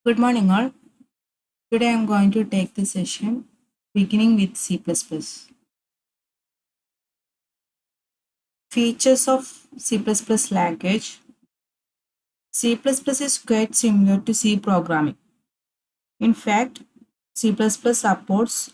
Good morning, all. Today I'm going to take the session beginning with C. Features of C language. C is quite similar to C programming. In fact, C supports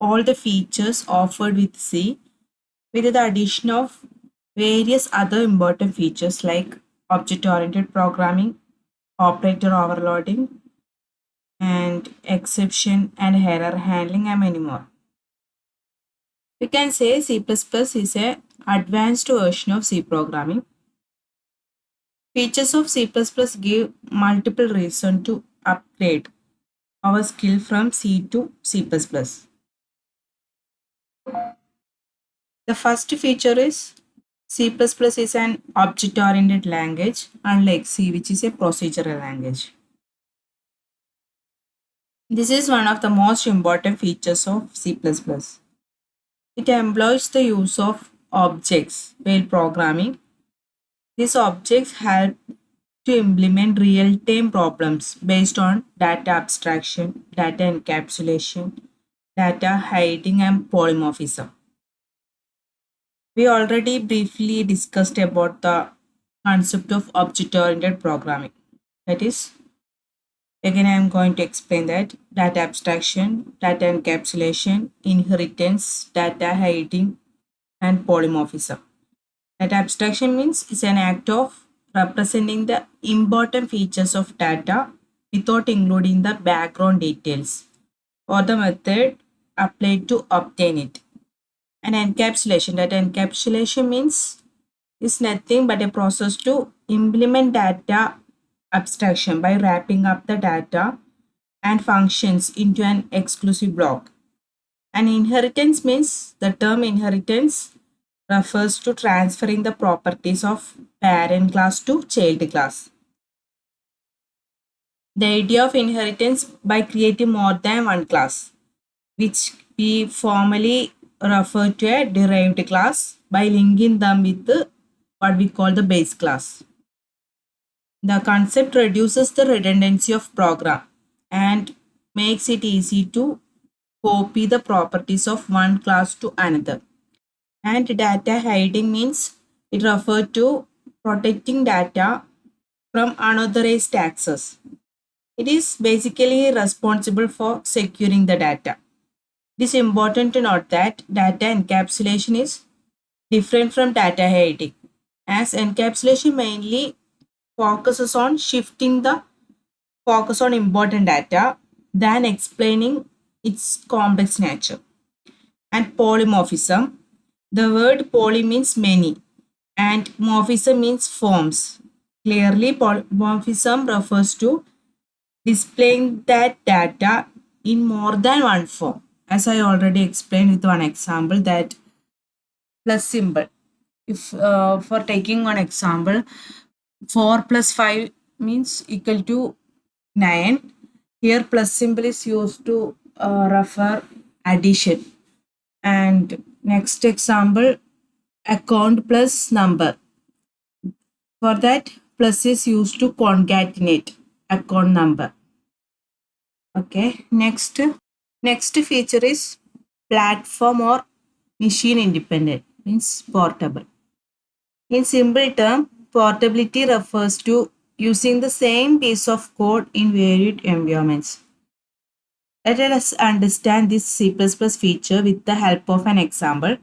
all the features offered with C with the addition of various other important features like object oriented programming, operator overloading, and exception and error handling, and many more. We can say C++ is a advanced version of C programming. Features of C++ give multiple reasons to upgrade our skill from C to C++. The first feature is C++ is an object-oriented language, unlike C, which is a procedural language. This is one of the most important features of C++. It employs the use of objects while programming. These objects help to implement real-time problems based on data abstraction, data encapsulation, data hiding, and polymorphism. We already briefly discussed about the concept of object-oriented programming. That is, again I am going to explain that data abstraction, data encapsulation, inheritance, data hiding, and polymorphism. Data abstraction means it's an act of representing the important features of data without including the background details or the method applied to obtain it. And encapsulation, data encapsulation means is nothing but a process to implement data abstraction by wrapping up the data and functions into an exclusive block. And inheritance means the term inheritance refers to transferring the properties of parent class to child class. The idea of inheritance by creating more than one class, which we formally refer to a derived class by linking them with what we call the base class. The concept reduces the redundancy of program and makes it easy to copy the properties of one class to another. And data hiding means it refers to protecting data from unauthorized access. It is basically responsible for securing the data. It is important to note that data encapsulation is different from data hiding, as encapsulation mainly focuses on shifting the focus on important data than explaining its complex nature. And polymorphism, the word poly means many and morphism means forms. Clearly, polymorphism refers to displaying that data in more than one form. As I already explained with one example, that plus symbol. If for taking one example, 4 plus 5 means equal to 9. Here plus symbol is used to refer addition. And next example, account plus number. For that, plus is used to concatenate account number. Okay, next feature is platform or machine independent, means portable. In simple term, portability refers to using the same piece of code in varied environments. Let us understand this C++ feature with the help of an example.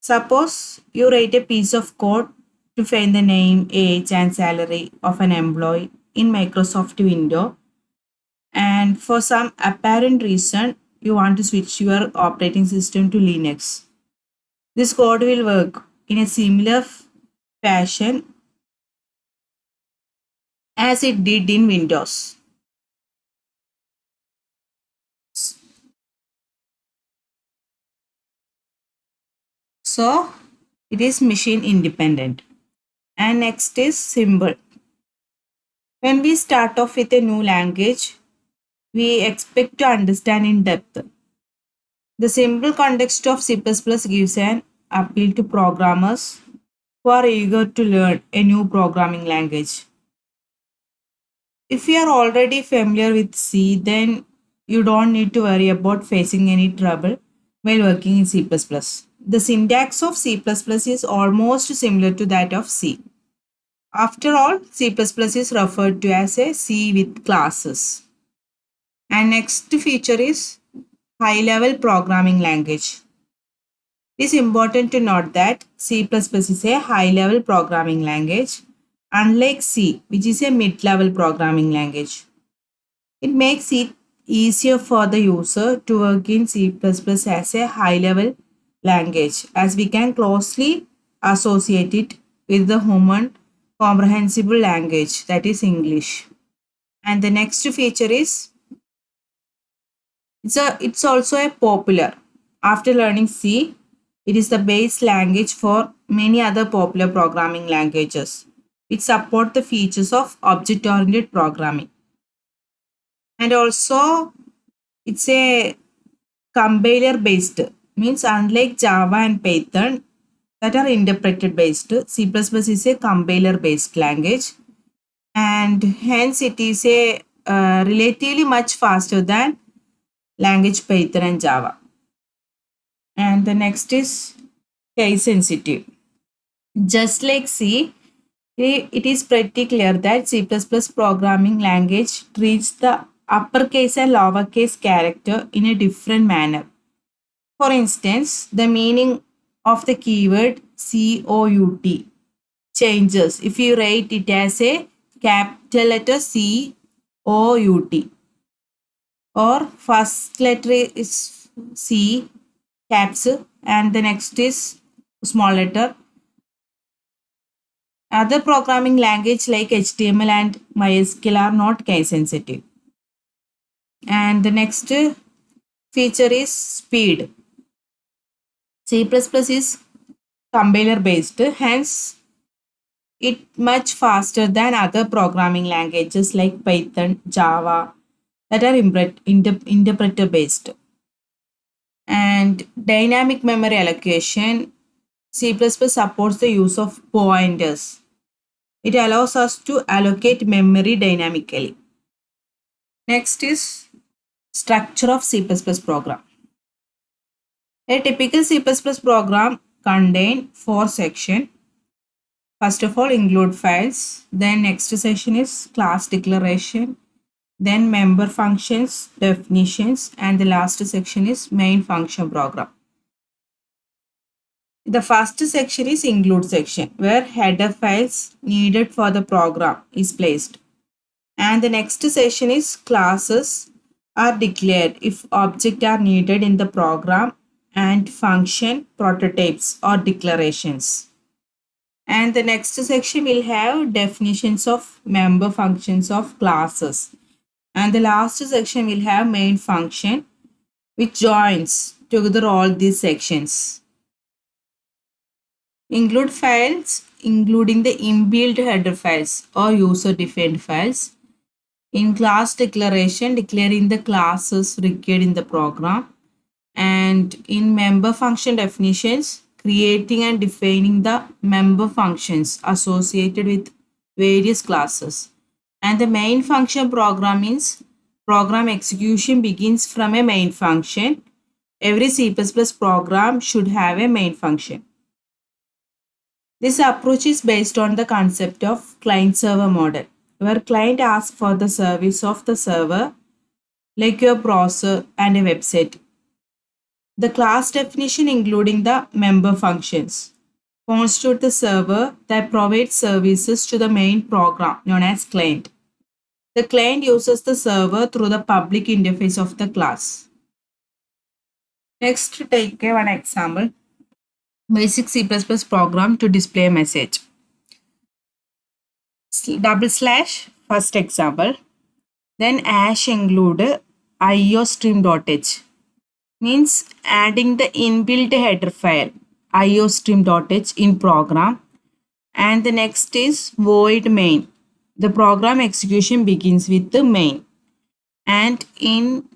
Suppose you write a piece of code to find the name, age, and salary of an employee in Microsoft window, and for some apparent reason you want to switch your operating system to Linux. This code will work in a similar fashion as it did in Windows. So it is machine independent. And next is symbol. When we start off with a new language, we expect to understand in depth. The simple context of C++ gives an appeal to programmers who are eager to learn a new programming language. If you are already familiar with C, then you don't need to worry about facing any trouble while working in C++. The syntax of C++ is almost similar to that of C. After all, C++ is referred to as a C with classes. And next feature is high-level programming language. It is important to note that C++ is a high-level programming language, unlike C, which is a mid-level programming language. It makes it easier for the user to work in C++ as a high-level language, as we can closely associate it with the human comprehensible language, that is English. And the next feature is it's also a popular. After learning C, it is the base language for many other popular programming languages. It supports the features of object-oriented programming. And also, it's a compiler based, means unlike Java and Python that are interpreted based, C++ is a compiler based language, and hence it is a relatively much faster than language Python and Java. And the next is case sensitive. Just like C, it is pretty clear that C++ programming language treats the uppercase and lowercase character in a different manner. For instance, the meaning of the keyword COUT changes if you write it as a capital letter COUT, or first letter is C caps and the next is small letter. Other programming language like HTML and MySQL are not case sensitive. And the next feature is speed. C++ is compiler based, hence it much faster than other programming languages like Python, Java that are interpreter based. And dynamic memory allocation, C++ supports the use of pointers. It allows us to allocate memory dynamically. Next is structure of C++ program. A typical C++ program contains 4 sections. First of all, include files. Then next section is class declaration. Then member functions, definitions, and the last section is main function program. The first section is include section, where header files needed for the program is placed. And the next section is classes are declared if objects are needed in the program, and function prototypes or declarations. And the next section will have definitions of member functions of classes. And the last section will have main function, which joins together all these sections. Include files, including the inbuilt header files or user defined files. In class declaration, declaring the classes required in the program. And in member function definitions, creating and defining the member functions associated with various classes. And the main function program means program execution begins from a main function. Every C++ program should have a main function. This approach is based on the concept of client-server model, where client asks for the service of the server, like your browser and a website. The class definition, including the member functions, constitute the server that provides services to the main program known as client. The client uses the server through the public interface of the class. Next, take one example. Basic C++ program to display a message. / first example. Then # include iostream.h, means adding the inbuilt header file iostream.h in program. And the next is void main. The program execution begins with the main. And in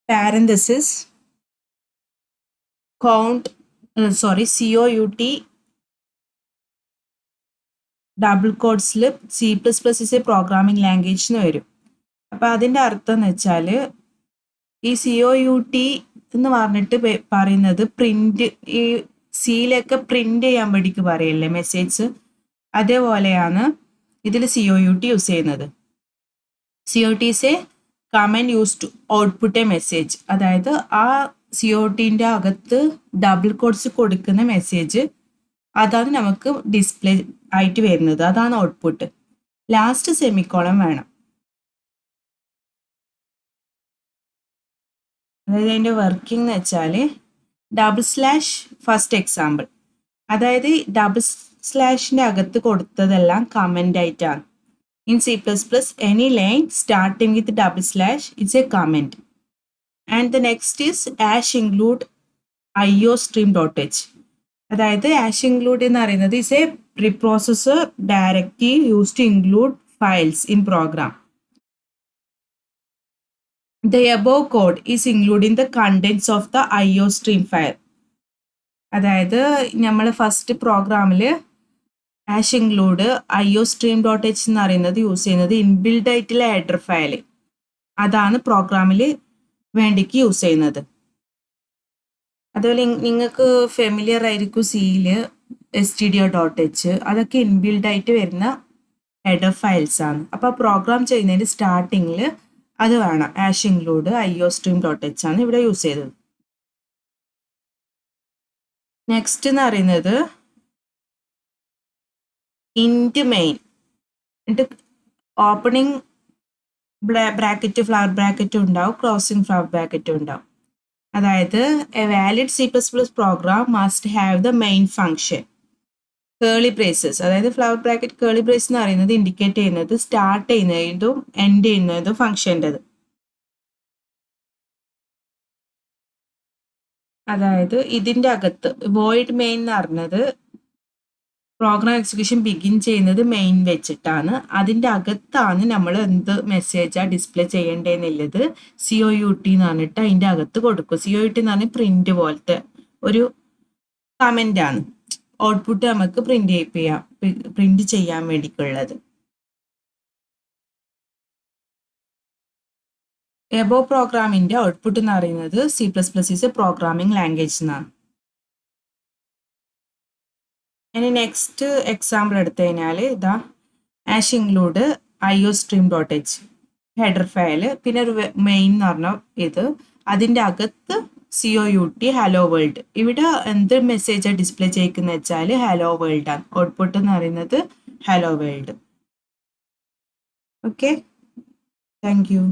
parenthesis, COUT double കോഡ്സിൽ C++ is a programming language എന്ന് വരും. അപ്പം അതിൻ്റെ അർത്ഥം എന്ന് വെച്ചാൽ ഈ COUT എന്ന് പറഞ്ഞിട്ട് പറയുന്നത് പ്രിന്റ്, ഈ സിയിലൊക്കെ പ്രിന്റ് ചെയ്യാൻ വേണ്ടിക്ക് പറയല്ലേ മെസ്സേജ്, അതേപോലെയാണ് ഇതിൽ COUT യൂസ് ചെയ്യുന്നത്. COUT is a command use to output a message. അതായത് ആ COUTൻ്റെ അകത്ത് ഡബിൾ കോഡ്സ് കൊടുക്കുന്ന മെസ്സേജ് അതാണ് നമുക്ക് ഡിസ്പ്ലേ ആയിട്ട് വരുന്നത്, അതാണ് ഔട്ട്പുട്ട്. ലാസ്റ്റ് സെമിക്കോളം വേണം. അതായത് അതിൻ്റെ വർക്കിംഗ് എന്ന് വെച്ചാൽ // ഫസ്റ്റ് എക്സാമ്പിൾ, അതായത് ഡബിൾ സ്ലാഷിൻ്റെ അകത്ത് കൊടുത്തതെല്ലാം കമൻ്റ് ആയിട്ടാണ്. In C++, any line starting with // is a comment. And the next is #include iostream.h. അതായത് #include എന്ന് പറയുന്നത് is a preprocessor directive used to include files in program. The above code is including the contents of the iostream file. അതായത് നമ്മൾ first പ്രോഗ്രാമിൽ #include iostream.h എന്ന് പറയുന്നത് use ചെയ്യുന്നത് inbuilt ആയിട്ടുള്ള ഹെഡർ ഫയൽ, അതാണ് പ്രോഗ്രാമിൽ വേണ്ടിക്ക് യൂസ് ചെയ്യുന്നത്. അതുപോലെ നിങ്ങൾക്ക് ഫെമിലിയർ ആയിരിക്കും സിയിൽ stdio.h, അതൊക്കെ ഇൻബിൽഡ് ആയിട്ട് വരുന്ന ഹെഡർ ഫയൽസ് ആണ്. അപ്പോൾ പ്രോഗ്രാം ചെയ്യുന്നതിൻ്റെ സ്റ്റാർട്ടിങ്ങിൽ അത് വേണം. #include iostream.h ആണ് ഇവിടെ യൂസ് ചെയ്തത്. നെക്സ്റ്റ് എന്ന് പറയുന്നത് ഇൻറ്റ് മെയിൻ, എന്നിട്ട് ഓപ്പണിംഗ് ബ്രാക്കറ്റ് ഫ്ലവർ ബ്രാക്കറ്റും ഉണ്ടാവും, ക്ലോസിംഗ് ഫ്ലവർ ബ്രാക്കറ്റും ഉണ്ടാവും. അതായത് a valid C++ program must have the main function curly braces. അതായത് ഫ്ലവർ ബ്രാക്കറ്റ് കേളി ബ്രേസ് എന്ന് പറയുന്നത് ഇൻഡിക്കേറ്റ് ചെയ്യുന്നത് സ്റ്റാർട്ട് ചെയ്യുന്നതും എൻഡ് ചെയ്യുന്നതും ഫങ്ഷൻ്റെത്. അതായത് ഇതിൻ്റെ അകത്ത് വോയിഡ് മെയിൻ എന്ന് പറഞ്ഞത് പ്രോഗ്രാം എക്സിക്യൂഷൻ ബിഗിൻ ചെയ്യുന്നത് മെയിൻ വെച്ചിട്ടാണ്. അതിൻ്റെ അകത്താണ് നമ്മൾ എന്ത് മെസ്സേജാണ് ഡിസ്പ്ലേ ചെയ്യേണ്ടതെന്നുള്ളത് COUT എന്ന് പറഞ്ഞിട്ട് അതിൻ്റെ അകത്ത് കൊടുക്കും. COUT എന്ന് പറഞ്ഞാൽ പ്രിന്റ് പോലത്തെ ഒരു കമൻ്റ് ആണ്, ഔട്ട്പുട്ട് നമുക്ക് പ്രിന്റ് ചെയ്യാൻ വേണ്ടിയിട്ടുള്ളത്. എബോ പ്രോഗ്രാമിൻ്റെ ഔട്ട്പുട്ട് എന്ന് പറയുന്നത് C++ is a programming language എന്നാണ്. ഇനി നെക്സ്റ്റ് എക്സാമ്പിൾ എടുത്തു കഴിഞ്ഞാൽ ഇതാ #include iostream.h ഹെഡർ ഫയൽ, പിന്നെ ഒരു മെയിൻ എന്ന് പറഞ്ഞ ഇത്, അതിൻ്റെ അകത്ത് COUT ഹലോ വേൾഡ്. ഇവിടെ എന്ത് മെസ്സേജാണ് ഡിസ്പ്ലേ ചെയ്യിക്കുന്നത് വെച്ചാൽ ഹലോ വേൾഡ് ആണ്. ഔട്ട്പുട്ട് എന്ന് പറയുന്നത് hello world. Okay, thank you.